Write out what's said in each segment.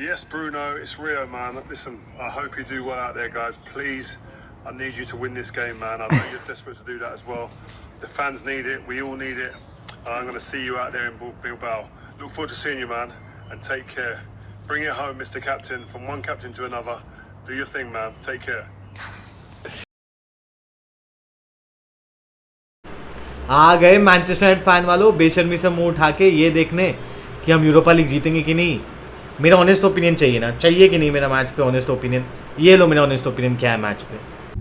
Yes, Bruno, it's Rio, man. Listen, I hope you do well out there, guys. Please, I need you to win this game, man. I know you're desperate to do that as well. The fans need it. We all need it. And I'm going to see you out there in Bilbao. Look forward to seeing you, man. And take care. Bring it home, Mr. Captain. From one captain to another. Do your thing, man. Take care. आ गए Manchester United fan वालों बेशर्मी से मुंह उठा के ये देखने कि हम यूरोपा लीग जीतेंगे कि नहीं। मेरा ऑनेस्ट ओपिनियन चाहिए ना, चाहिए कि नहीं मेरा मैच पे ऑनेस्ट ओपिनियन। ये लो मेरा ऑनेस्ट ओपिनियन क्या है मैच पे।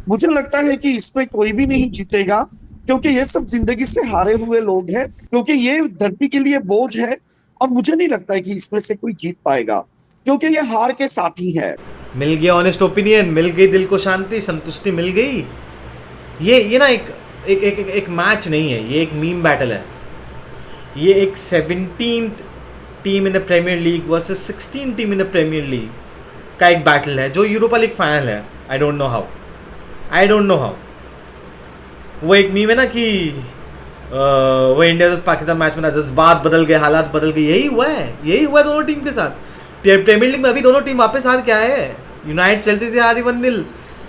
मुझे लगता है कि इसमें कोई भी नहीं जीतेगा, क्योंकि ये सब जिंदगी से हारे हुए लोग हैं, क्योंकि ये धरती के लिए बोझ है। और मुझे नहीं लगता है कि इसमें से कोई जीत पाएगा, क्योंकि ये हार के साथी है। मिल गया ऑनेस्ट ओपिनियन, मिल गई दिल को शांति, संतुष्टि मिल गई। ये ना एक मैच नहीं है, ये एक मीम बैटल है। ये एक 17th team in the Premier League versus 16 team in the Premier League का एक बैटल है जो यूरोपा लीग फाइनल है। I don't know how. वो एक मीम है ना कि वो इंडिया वर्सेस पाकिस्तान मैच में ना जज्बात बदल गए, हालात बदल गए। यही हुआ है दोनों टीम के साथ। प्रीमियर लीग में अभी दोनों टीम वापस हार के आए हैं। यूनाइटेड चेल्सी से हारी 1-0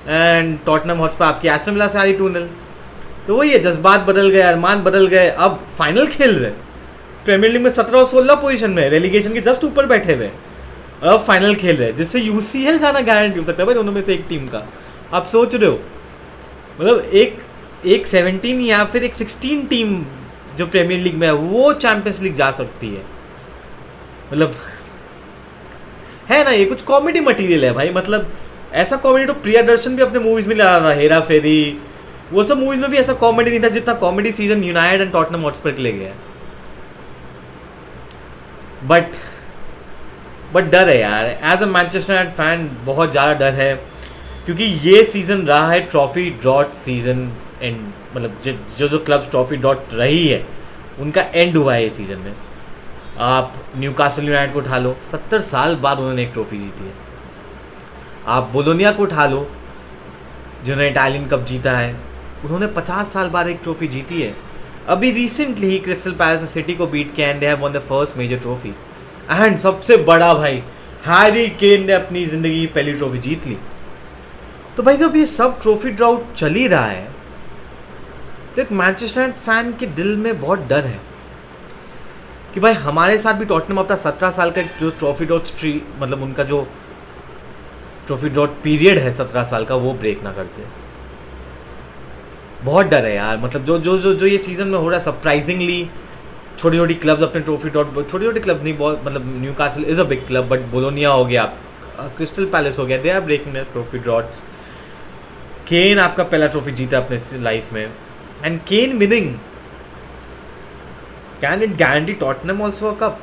एंड टॉटनहम हॉटस्पर आपकी एस्टन विला से हारी 2-0। तो वही है, जज्बात बदल गए, अरमान बदल गए। अब फाइनल खेल रहे, प्रीमियर लीग में 17 और 16 पोजीशन में, रेलीगेशन के जस्ट ऊपर बैठे हुए, अब फाइनल खेल रहे, जिससे यूसीएल जाना गारंटी हो सकता है भाई दोनों में से एक टीम का। आप सोच रहे हो मतलब एक 17 या फिर एक 16 टीम जो प्रीमियर लीग में है वो चैंपियंस लीग जा सकती है। मतलब है ना, ये कुछ कॉमेडी मटेरियल है भाई। मतलब ऐसा कॉमेडी तो प्रियदर्शन भी अपने मूवीज में ला रहा था, हेरा फेरी, वो सब मूवीज में भी ऐसा कॉमेडी नहीं था जितना comedy season United and Tottenham Hotspur के लिए गया। बट डर है यार, as a Manchester United fan बहुत ज़्यादा डर है, क्योंकि ये सीज़न रहा है ट्रॉफी ड्रॉट सीजन एंड। मतलब जो क्लब्स ट्रॉफी ड्रॉट रही है उनका एंड हुआ है ये सीज़न में। आप न्यूकासल यूनाइटेड को उठा लो, 70 साल बाद उन्होंने एक ट्रॉफी जीती है। आप बोलोनिया को उठा लो जिन्होंने इटालियन कप जीता है, उन्होंने 50 साल बाद एक ट्रॉफी जीती है। अभी रिसेंटली ही क्रिस्टल पैलेस सिटी को बीट के and they have won the first major trophy. And सबसे बड़ा भाई हैरी केन ने अपनी ज़िंदगी की पहली ट्रॉफी जीत ली। तो भाई जब ये सब ट्रॉफी ड्राउट चल ही रहा है तो एक मैनचेस्टर यूनाइटेड फैन के दिल में बहुत डर है कि भाई हमारे साथ भी टॉटनहम अपना 17 साल का जो ट्रॉफी ड्रॉट स्ट्री, मतलब उनका जो ट्रॉफी ड्रॉट पीरियड है 17 साल का, वो ब्रेक ना करते। बहुत डर है यार। मतलब जो ये सीज़न में हो रहा है, सरप्राइजिंगली छोटी छोटी क्लब्स अपने ट्रॉफी ड्रॉट, छोटी छोटी क्लब नहीं, बहुत मतलब Newcastle is a big club, but Bologna हो गया, क्रिस्टल पैलेस हो गया, they are breaking the trophy droughts. Kane आपका पहला ट्रॉफी जीता अपने लाइफ में, and Kane winning can it guarantee Tottenham also a cup.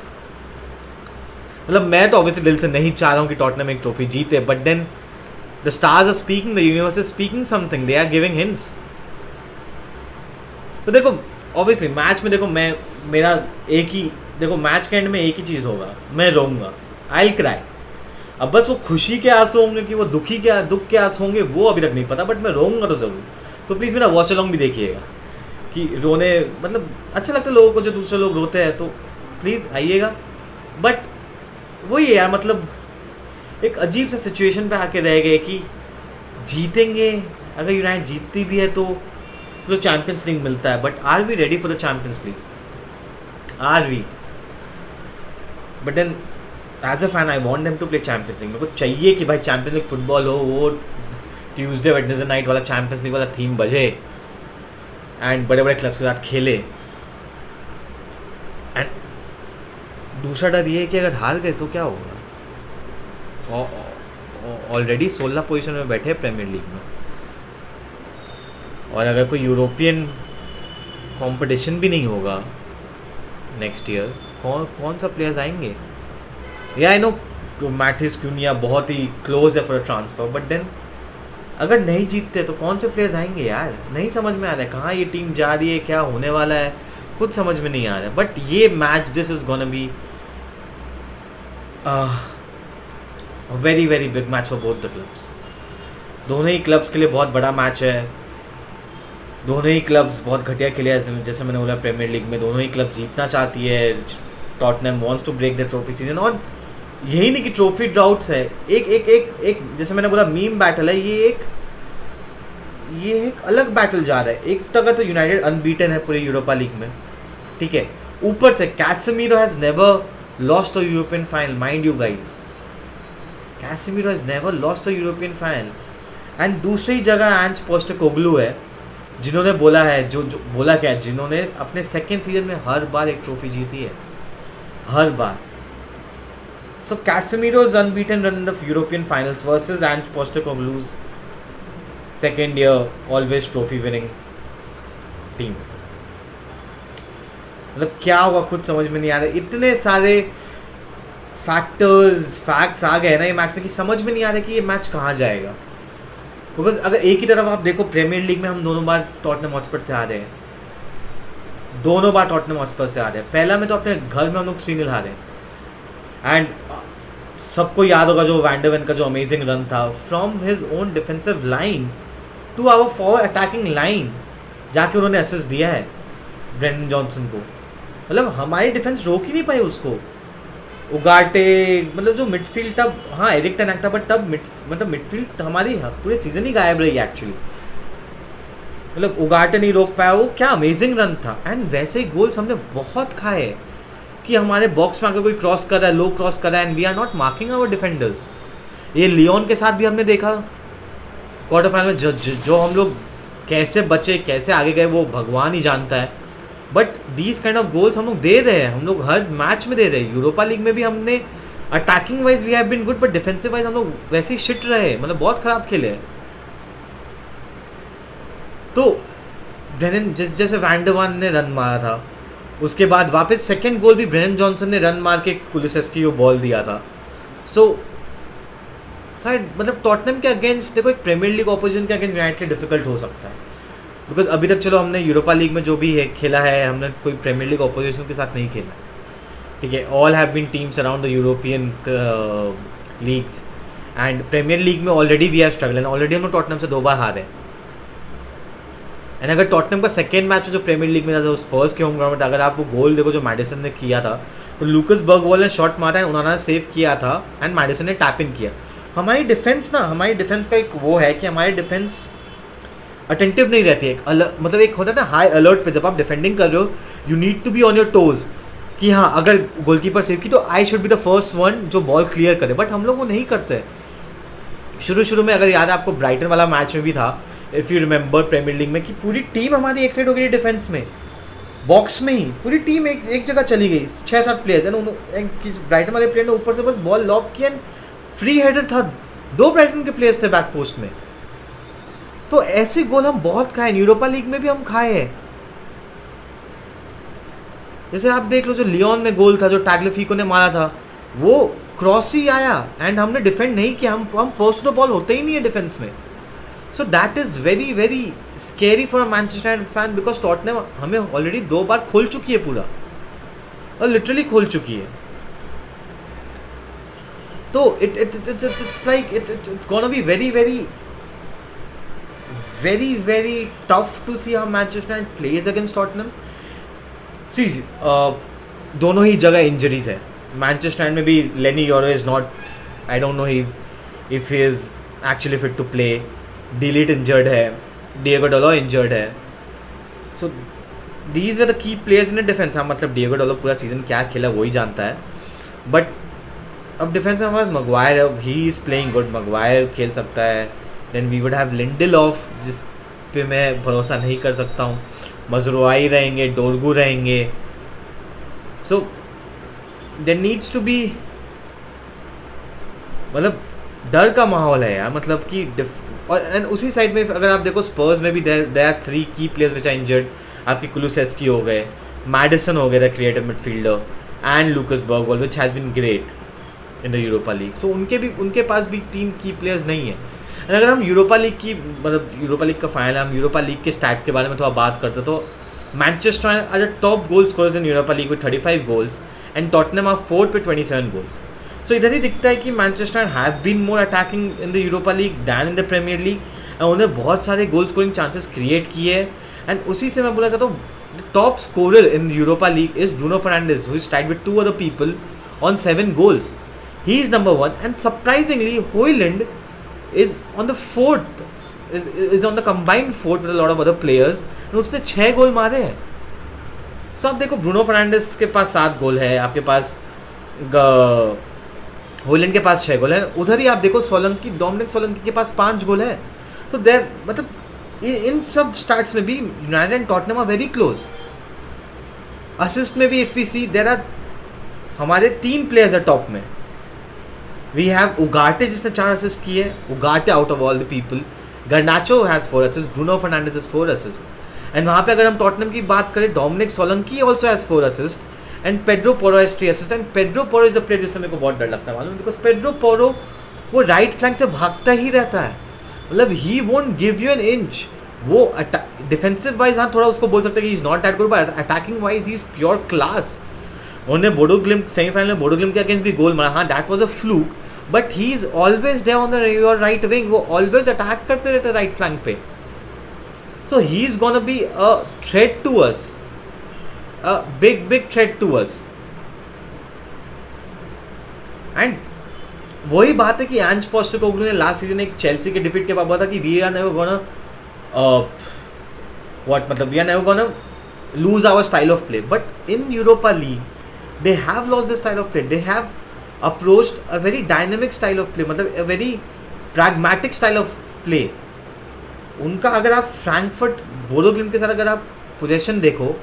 मतलब मैं तो ऑब्वियसली दिल से नहीं चाह रहा हूँ कि टॉटनहम एक ट्रॉफी जीते, but then the stars are speaking, the universe is speaking something, they are giving hints. तो देखो ऑब्वियसली मैच में देखो मेरा एक ही, देखो मैच के एंड में एक ही चीज़ होगा, मैं रोऊंगा, आई विल क्राई। अब बस वो खुशी के आंसू होंगे कि वो दुख के आंसू होंगे वो अभी तक नहीं पता, बट मैं रोऊंगा तो ज़रूर। तो प्लीज़ मेरा वॉच अलॉन्ग भी देखिएगा कि रोने, मतलब अच्छा लगता है लोगों को जो दूसरे लोग रोते हैं, तो प्लीज़ आइएगा। बट वही है यार, मतलब एक अजीब सा सिचुएशन पे आके रह गए कि जीतेंगे, अगर यूनाइटेड जीतती भी है तो चैंपियंस लीग मिलता है, but are we ready for the Champions League? Are we? But then as a fan I want them to play Champions League. मेरे को चाहिए कि भाई चैंपियंस लीग फुटबॉल हो, वो ट्यूसडे वेडनेसडे नाइट वाला चैंपियंस लीग वाला थीम बजे एंड बड़े बड़े क्लब्स के साथ खेले। एंड दूसरा डर ये है कि अगर हार गए तो क्या होगा। ऑलरेडी 16 पोजीशन में बैठे प्रीमियर लीग में, और अगर कोई यूरोपियन कंपटीशन भी नहीं होगा नेक्स्ट ईयर, कौन सा प्लेयर्स आएंगे। या आई नो मैथिस क्यूनिया बहुत ही क्लोज है for a transfer, but then अगर नहीं जीतते तो कौन से प्लेयर्स आएंगे यार। नहीं समझ में आ रहा है कहाँ ये टीम जा रही है, क्या होने वाला है, कुछ समझ में नहीं आ रहा है। बट ये match, this is gonna be very very big match for both the clubs. दोनों ही क्लब्स के लिए बहुत बड़ा मैच है। दोनों ही क्लब्स बहुत घटिया खेले हैं, जैसे मैंने बोला प्रीमियर लीग में दोनों ही क्लब जीतना चाहती है। Tottenham wants to break the trophy season, और यही नहीं कि ट्रॉफी ड्राउट्स है, एक एक एक एक जैसे मैंने बोला मीम बैटल है, ये एक अलग बैटल जा रहा है। एक तक तो यूनाइटेड अनबीटन है पूरे यूरोपा लीग में, ठीक है, ऊपर से Casemiro has never lost a European final, mind you guys, Casemiro has never lost a European final. And दूसरी जगह एंज पोस्टेकोग्लू है, जिन्होंने बोला है, जो बोला क्या है, जिन्होंने अपने सेकेंड सीजन में हर बार एक ट्रॉफी जीती है, हर बार। सो कैसेमीरो's unbeaten run in the European finals versus Ange Postecoglou's second year always trophy winning team. मतलब क्या होगा खुद समझ में नहीं आ रहा, इतने सारे फैक्ट्स आ गए ना ये मैच में कि समझ में नहीं आ रहा कि ये मैच कहाँ जाएगा। बिकॉज अगर एक ही तरफ आप देखो, प्रीमियर लीग में हम दोनों बार टॉटनहम हॉटस्पर से हारे हैं, दोनों बार टॉटनहम हॉटस्पर से हारे हैं। पहला में तो अपने घर में हम लोग 3-0 हारे हैं। एंड सबको याद होगा जो वैन डर वेन का जो अमेजिंग रन था from his own defensive line to our for attacking line, जाके उन्होंने असिस्ट दिया है ब्रेंडन जॉनसन को। मतलब हमारी डिफेंस रोक ही नहीं पाई उसको। उगाटे मतलब जो मिडफील्ड तब, हाँ एरिक टेन हैग था, बट तब मिडफील्ड हमारी पूरे सीजन ही गायब रही एक्चुअली। मतलब उगाटे नहीं रोक पाया, वो क्या अमेजिंग रन था। एंड वैसे ही गोल्स हमने बहुत खाए कि हमारे बॉक्स में अगर कोई क्रॉस कर रहा है, लो क्रॉस कर रहा है, and we are not marking our defenders. ये लियोन के साथ भी हमने देखा क्वार्टर फाइनल में, जो हम लोग कैसे बचे, कैसे आगे गए, वो भगवान ही जानता है। But these kind of goals हम लोग दे रहे हैं, हम लोग हर मैच में दे रहे हैं। यूरोपा लीग में भी हमने attacking wise we have been good, but defensive wise हम लोग वैसे ही शिट रहे, मतलब बहुत खराब खेले। तो ब्रेनन जैसे वैन डर वेन ने रन मारा था, उसके बाद वापस सेकंड गोल भी ब्रेनन जॉनसन ने रन मार के कुलुसेस्की को बॉल दिया था। सो शायद मतलब टॉटनहम के अगेंस्ट देखो, एक प्रीमियर लीग ऑपोजिशन के अगेंस्ट यूनाइटेड डिफिकल्ट हो सकता है। बिकॉज अभी तक चलो हमने यूरोपा लीग में जो भी है खेला है, हमने कोई प्रीमियर लीग ऑपोजिशन के साथ नहीं खेला, ठीक है। All have been teams around the European leagues, and Premier League में already we are struggling. Already हम लोग टॉटनहम से 2 बार हारे। एंड अगर टॉटनहम का सेकेंड मैच जो प्रीमियर लीग में था, स्पर्स के होम ग्राउंड में, अगर आप वो गोल देखो जो मैडिसन ने किया था, तो लूकस बर्गवॉल ने शॉट मारा है, उन्होंने सेव किया था, एंड मैडिसन ने टैप इन किया। हमारी डिफेंस का एक वो है कि हमारी डिफेंस अटेंटिव नहीं रहती है। एक अलग मतलब एक होता है ना हाई अलर्ट पे, जब आप डिफेंडिंग कर रहे हो you need to be on your toes कि हाँ अगर गोलकीपर सेव की तो I should be the first one जो बॉल क्लियर करे, बट हम लोग वो नहीं करते। शुरू में अगर याद है आपको, ब्राइटन वाला मैच में भी था, if you remember Premier League में, कि पूरी टीम हमारी एक साइड हो गई डिफेंस में, बॉक्स में ही पूरी टीम एक जगह चली गई, 6-7 प्लेयर्स है। ब्राइटन वाले प्लेयर ने ऊपर से बस बॉल लॉब किया, फ्री हेडर था, 2 ब्राइटन के प्लेयर्स थे बैक पोस्ट में। तो ऐसे गोल हम बहुत खाए, यूरोपा लीग में भी हम खाए हैं। जैसे आप देख लो जो लियोन में गोल था जो टैग्लिफिको ने मारा था, वो क्रॉस ही आया एंड हमने डिफेंड नहीं किया, हम फर्स्ट द बॉल होते ही नहीं है डिफेंस में। So that is very very scary for a Manchester United fan, because Tottenham हमें ऑलरेडी 2 बार खोल चुकी है पूरा, और लिटरली खोल चुकी है। तो it's like it's gonna be very tough to see how Manchester United plays against Tottenham. See, दोनों ही जगह इंजरीज है। मैनचेस्टर यूनाइटेड में भी Leny Yoro is not, I don't know if he is actually fit to play. De Ligt injured है, Diego Dalot injured है। So these were the key players in defence. हाँ मतलब Diego डॉलो पूरा season क्या खेला वही जानता है, बट अब डिफेंस में हमारे पास मगवायर है, he is playing good, Maguire खेल सकता है। Then we would have Lindelof जिस पे मैं भरोसा नहीं कर सकता हूँ, मजरुआई रहेंगे, डोरगू रहेंगे। So there needs to be, मतलब डर का माहौल है यार, मतलब कि और एंड उसी साइड में अगर आप देखो स्पर्स में भी देयर आर 3 की प्लेयर्स विच आर इंजर्ड। आपके कुलुसेस्की हो गए, मैडिसन हो गए the creative midfielder, and Lucas Bergvall which has been great in the Europa League. So उनके पास भी 3 की प्लेयर्स नहीं है। एंड अगर हम यूरोपा लीग की, मतलब यूरोपा लीग का फाइनल, हम यूरोपा लीग के स्टैट्स के बारे में थोड़ा बात करते तो Manchester are the top goal scorers in Europa League with 35 goals, and Tottenham are 4th with 27 goals. So इधर ही दिखता है कि Manchester have been more attacking in the Europa League than in the Premier League, and उन्हें बहुत सारे goal scoring chances create किए। And उसी से मैं बोला चाहता हूँ top scorer in Europa League is Bruno Fernandes, who is tied with 2 other people on 7 goals. He is number 1, and surprisingly, Højlund is on the 4th, is on the combined 4th with a lot of other players, and उसने 6 गोल मारे हैं. So आप देखो, Bruno Fernandes के पास 7 गोल है, आपके पास होइलैंड के पास 6 गोल है. उधर ही आप देखो सोलंकी, डोमिनिक सोलंकी के पास 5 गोल है. तो देर मतलब इन सब स्टार्ट्स में भी United and Tottenham are very close. Assist में भी if we see there are हमारे 3 प्लेयर्स है टॉप में. वी हैव उगाटे जिसने 4 असिस्ट किए, Ugarte out of all the people. Garnacho has 4 assist, Bruno Fernandes has 4 assist. And वहाँ पे अगर हम टॉटनहम की बात करें, Dominic Solanke also has 4 assist and Pedro Porro has 3 assist. And Pedro Porro is a player जिससे मेरे को बहुत डर लगता है मालूम, बिकॉज पेड्रो पोरो वो राइट फ्लैंक से भागता ही रहता है. मतलब he won't give you an inch. वो डिफेंसिव वाइज हाँ थोड़ा उसको बोल सकते हैं कि is not that good, but attacking wise he is pure class. उन्होंने बोडो ग्लिम्ट सेमीफाइनल में बोडो ग्लिम्ट के अगेंस्ट भी गोल मारा. हाँ that was a fluke, but he is always there on the your right wing. वो ऑलवेज अटैक करते रहते राइट फ्लैंक पे. So he is gonna be a threat to us, a big threat to us. And वही बात है कि Ange Postecoglou ने last season एक चेल्सी के डिफीट के बाद बोला था कि we are never gonna what, मतलब we are never gonna lose our style of play. But in Europa League they have lost the style of play. They have approached a very dynamic style of play, मतलब a very pragmatic style of play. उनका अगर आप Frankfurt Bodo ग्लिम्ट के साथ अगर आप possession देखो,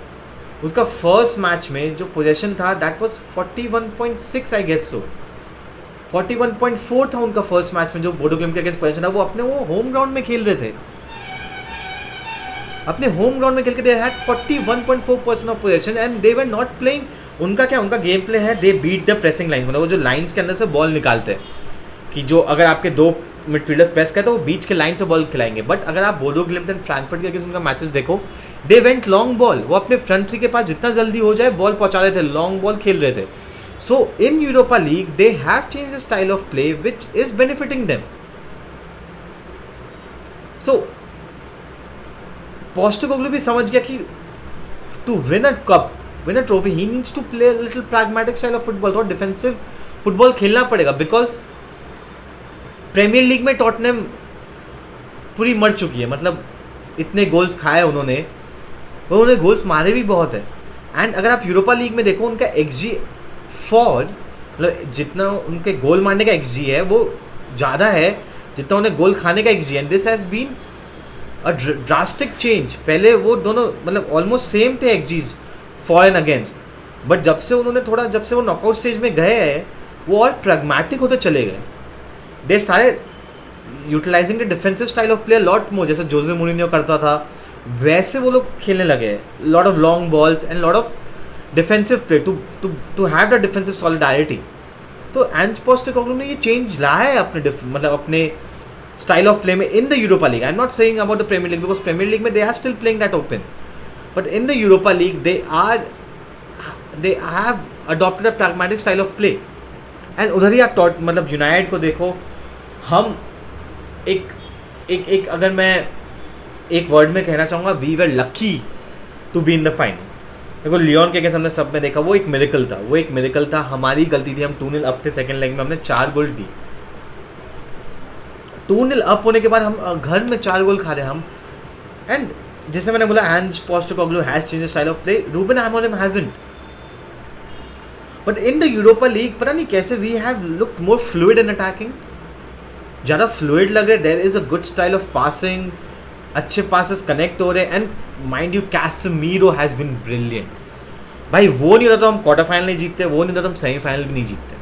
उसका फर्स्ट मैच में जो पोजेशन था दैट वाज 41.6 आई गेस. सो 41.4 था उनका फर्स्ट मैच में जो बोडो ग्लिम्ट के अगेंस्ट पोजेशन था. वो अपने वो होम ग्राउंड में खेल रहे थे, अपने होम ग्राउंड में खेल के they had 41.4% of position and they were not playing. उनका क्या, उनका गेम प्ले है, they beat the pressing line. मतलब वो जो लाइंस के अंदर से बॉल निकालते हैं कि जो अगर आपके 2 मिडफील्डर्स प्रेस करते हैं तो वो बीच के लाइन से बॉल खिलाएंगे. बट अगर आप बोडो ग्लिम्ट एंड फ्रैंकफर्ट के अगेंस्ट उनका मैचेस देखो, दे वेंट लॉन्ग बॉल. वो अपने फ्रंट थ्री के पास जितना जल्दी हो जाए बॉल पहुंचा रहे थे, लॉन्ग बॉल खेल रहे थे. So in Europa League they have change the style of play which is benefiting them. So Postecoglou भी समझ गया कि to win a cup, win a trophy, he needs to play little pragmatic style of football. थोड़ा defensive football खेलना पड़ेगा, because Premier League में Tottenham पूरी मर चुकी है. मतलब इतने गोल्स खाए उन्होंने गोल्स मारे भी बहुत है. एंड अगर आप यूरोपा लीग में देखो, उनका XG फॉर, मतलब जितना उनके गोल मारने का XG है वो ज़्यादा है जितना उन्हें गोल खाने का XG. And this has been a drastic change. पहले वो दोनों मतलब ऑलमोस्ट सेम थे XGs for and against, but जब से वो नॉकआउट स्टेज में गए हैं वो और प्रैग्मेटिक होते चले गए. They started utilising the defensive style of play lot more, जैसे जोसे मूरिन्हो करता था वैसे वो लोग खेलने लगे. Lot of long balls and lot of defensive play to have the defensive solidarity. तो एंज पोस्टेकोग्लू ने ये चेंज लाया है अपने मतलब अपने style of play में in the Europa League. I'm not saying about the Premier League because Premier League में they are still playing that open, but in the Europa League they have adopted a pragmatic style of play. And उधर ही आप मतलब United को देखो. हम एक अगर मैं एक वर्ड में कहना चाहूँगा, we were lucky to be in the final. देखो लियोन के हमने सब में देखा, वो एक मिरेकल था. हमारी गलती थी, हम 2-0 अप थे सेकेंड लेग में, हमने 4 गोल दी. 2-0 अप होने के बाद हम घर में 4 गोल खा रहे हैं हम. एंड जैसे मैंने बोला, Ange Postecoglou has change the style of play, Ruben Amorim hasn't. But in the Europa League पता नहीं कैसे we have looked more fluid in attacking. ज़्यादा फ्लूइड लग रहे. There is a good style of passing, अच्छे passes connect हो रहे. And mind you, Casemiro has been brilliant. भाई वो नहीं होता तो हम क्वार्टर फाइनल नहीं जीतते, वो नहीं होता तो हम सेमीफाइनल भी नहीं जीतते.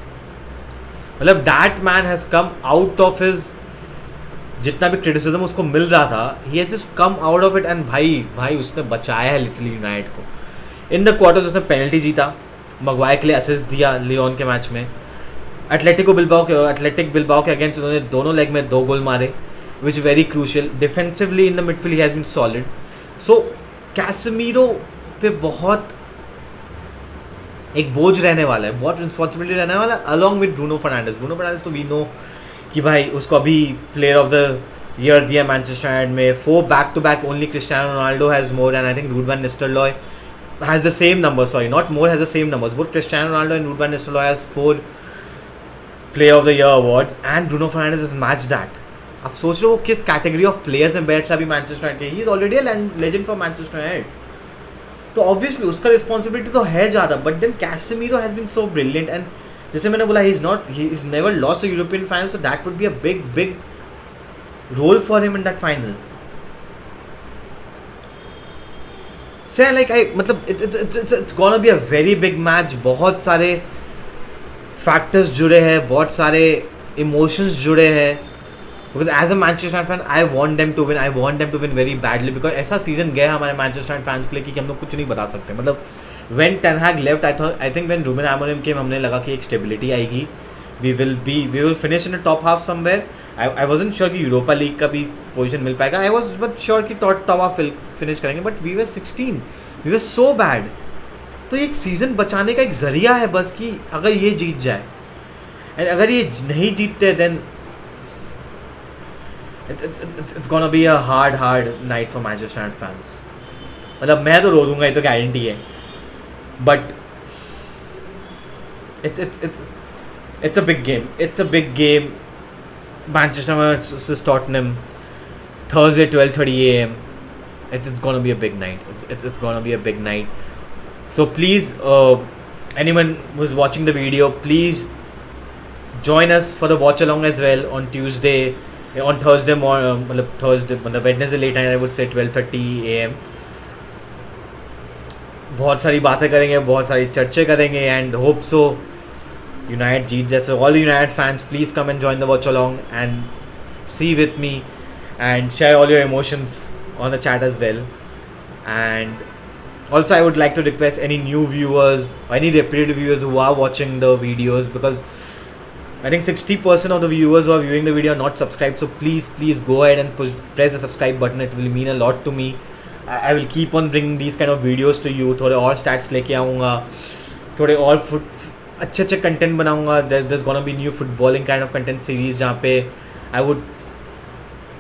मतलब that man has come out of his, जितना भी क्रिटिसिज्म उसको मिल रहा था, he has just come out of it. And भाई उसने बचाया है लिटरली यूनाइटेड को. इन द क्वार्टर्स उसने पेनल्टी जीता, मगवायर के लिए असिस्ट दिया लियोन के मैच में. एटलेटिक बिल्बाओ के अगेंस्ट उन्होंने दोनों लेग में 2 गोल मारे, which very crucial. Defensively in the midfield he has been solid. So Casemiro पे बहुत एक बोझ रहने वाला है, बहुत रिस्पॉन्सिबिलिटी रहने वाला है, अलॉन्ग विद ब्रूनो फर्नांडिस. तो वी नो कि भाई उसको अभी प्लेयर ऑफ द ईयर दिया मैनचेस्टर यूनाइटेड में. 4 back to back only Cristiano Ronaldo has more, and I think Ruud van Nistelrooy has the same number, sorry not more, has the same numbers. Both Cristiano Ronaldo and Ruud van Nistelrooy has 4 player of the year awards and Bruno Fernandes is match that. आप सोच रहे हो किस category of players में बैठ रहा अभी Manchester United के. He is already a legend for Manchester United. तो ऑब्वियसली उसका रिस्पॉन्सिबिलिटी तो है ज़्यादा, but then Casemiro has been so brilliant. And जैसे मैंने बोला, he is never lost a European final, so that would be a big role for him in that final. So like मतलब it's gonna be a very big match. बहुत सारे factors जुड़े हैं, बहुत सारे इमोशंस जुड़े हैं. Because as a Manchester fan I want them to win very badly. Because ऐसा सीजन गया हमारे मैनचेस्टर फैंस के लिए कि हम लोग कुछ नहीं बता सकते. मतलब when ten Hag left, I think when Ruben Amorim came, हमने लगा कि एक स्टेबिलिटी आएगी. We will finish in the top half somewhere. I wasn't sure कि यूरोपा लीग का भी पोजीशन मिल पाएगा. आई वाज बट श्योर कि टॉप हाफ फिनिश करेंगे. But we were 16, we were so bad. तो एक सीज़न बचाने का एक ज़रिया है बस कि अगर ये जीत जाए, एंड अगर ये नहीं जीतते then it's gonna be a hard night for Manchester United fans. मतलब मैं तो रो दूंगा, ये तो गारंटी है. But it's a big game. It's a big game. Manchester versus Tottenham, Thursday 12:30 a.m. It's gonna be a big night. It's gonna be a big night. So please, anyone who's watching the video, please join us for the watch along as well on Tuesday. On Thursday morning, मतलब Wednesday late night, I would say 12:30 a.m. बहुत सारी बातें करेंगे, बहुत सारी चर्चे करेंगे, and hope so United जीत जाए. So all the United fans, please come and join the watch along and see with me and share all your emotions on the chat as well. And also I would like to request any new viewers or any repeated viewers who are watching the videos, because I think 60% of the viewers who are viewing the video are not subscribed. So please go ahead and press the subscribe button. It will mean a lot to me. I will keep on bringing these kind of videos to you. थोड़े और stats लेके आऊँगा, थोड़े और अच्छे content बनाऊँगा. There's gonna be new footballing kind of content series जहाँ पे I would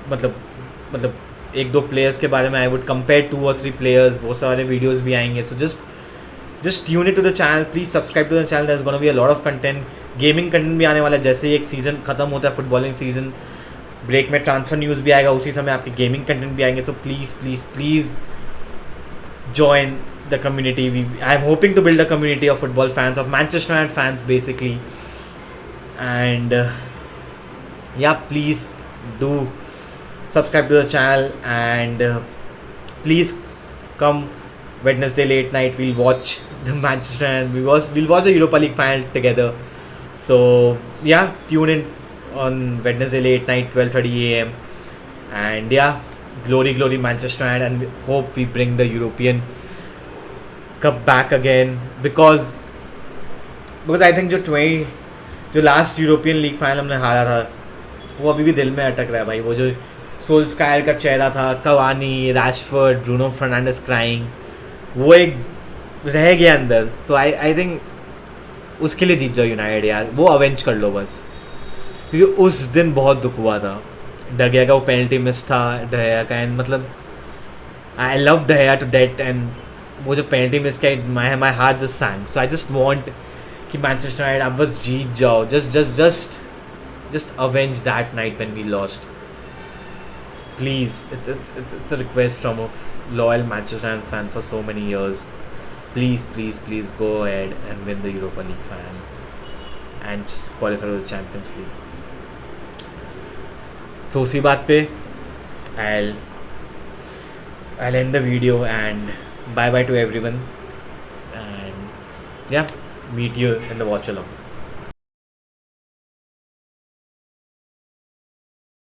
मतलब एक दो प्लेयर्स के बारे में I would compare 2 or 3 players. वो सारे वीडियोस भी आएंगे. So just tune in to the channel, please subscribe to the channel. There is gonna be a lot of content. Gaming content भी आने वाला है. जैसे ही एक सीज़न खत्म होता है, फुटबॉलिंग सीजन ब्रेक में ट्रांसफर न्यूज़ भी आएगा, उसी समय आपके गेमिंग कंटेंट भी आएंगे. So please join the community. I am hoping to build a community of football fans, of Manchester United fans basically. And yeah please do subscribe to the channel, and please come Wednesday late night. We'll watch the Manchester and we'll watch the Europa League final together. So yeah, tune in on Wednesday late night 12:30 a.m. and yeah, glory Manchester United, and we hope we bring the European Cup back again, because I think जो last European League final हमने हारा था, वो अभी भी दिल में अटक रहा है भाई. वो जो सोल्सकायर का चेहरा था, Cavani, Rashford, Bruno Fernandes crying, वो एक रह गया अंदर. सो आई थिंक उसके लिए जीत जाओ यूनाइटेड यार. वो अवेंज कर लो बस, क्योंकि उस दिन बहुत दुख हुआ था. डगया का वो पेनल्टी मिस था, डगया का, एंड मतलब I love de Gea to death, and वो जो पेनल्टी मिस किया, my heart just sank. So I just want कि मैनचेस्टर यूनाइटेड आप बस जीत जाओ. Just avenge that night when we lost. Please, it's a request from a loyal Manchester United fan for so many years. Please go ahead and win the Europa League final and qualify for the Champions League. So उसी बात पे I'll end the video, and bye to everyone, and yeah, meet you in the watch along.